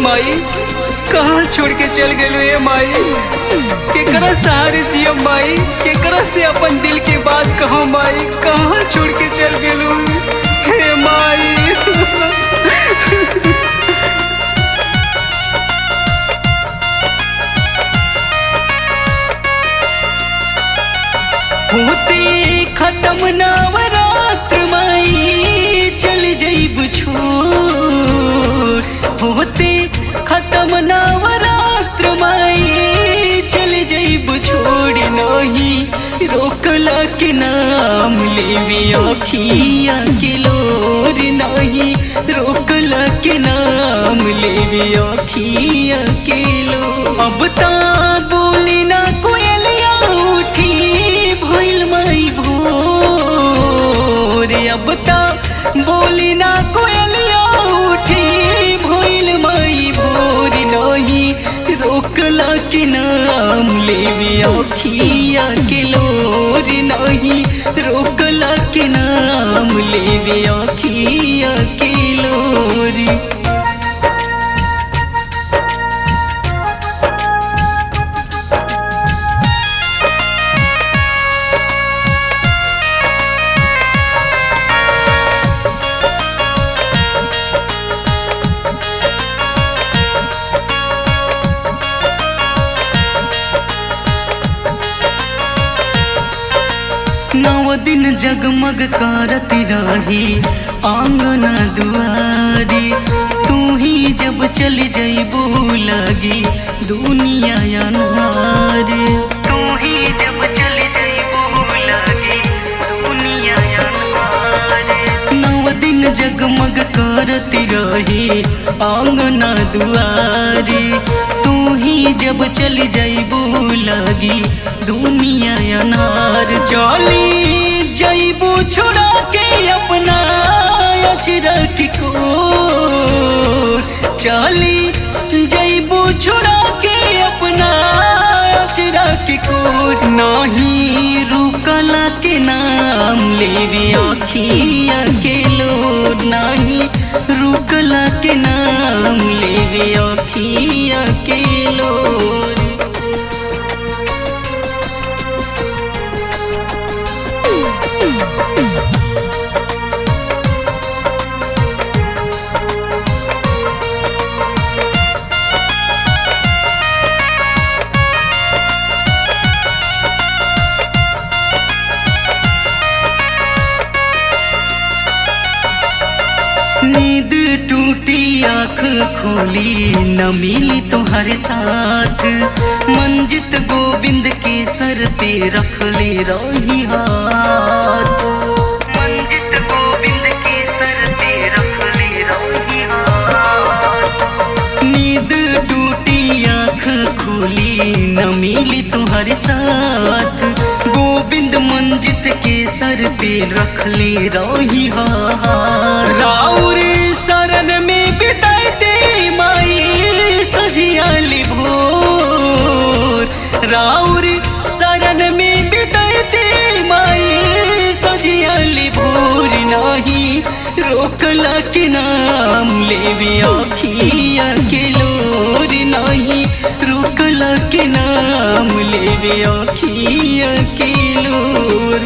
माई कहाँ छोड़ के चल गए ए माई। केकरा सहारे जियो माई, केकरा से अपन दिल के बात कहो माई, कहाँ छोड़ के चल गए हे माई। होते खत्म नवरात्र माई चल जइब छोड़, होते खत्म नवरात्र माई चल जइब छोड़। नहीं रोकला के नाम लेवी अखिया के लोर, नहीं रोकला के नाम लेवी अखिया के लोर। अब ता बोली ना कोयलिया उठी भइल माई भोर, अब ता बोली ना कोयलिया उठी भइल माई भोर। नहीं रोकला के नाम लेवी अखिया के लोर, नहीं रोकला के नाम लेवी अखिया के लोर। नौ दिन जगमग करती रही आंगना दुआरी, तू ही जब चल जइबू लगी दुनिया अनहारी। तू ही जब चल जइबू लगी दुनिया अनहारी। नौ दिन जगमग करती रही आंगना दुआरी, तू ही जब चल जइबू लगी दुनिया अनार। चली जइबू छोड़ा के अपना अचरा की कोर, चली जइबू छोड़ा के अपना अचरा की कोर। नहीं रुकला के नाम लेवी अखिया के लोर, नहीं रुकला के नाम लेवी अखिया के लोर। नींद टूटी आँख खोली न मिली तुम्हारे साथ, मंजित गोविंद के सर पे रख ले रही हाथ। मंजित गोविंद के सर पे रख ले रही हाथ। नींद टूटी आँख खोली न मिली तुम्हारे साथ, गोविंद मंजित के सर पे रख ले रही हाथ। राउर शरण में बिताते माई सजियाली भोर, राउर शरण में बिताते माई सजियाली भोर। नहीं रोकला के नाम लेवी अखिया के लोर, नहीं रोकला के नाम लेवी अखिया के लोर।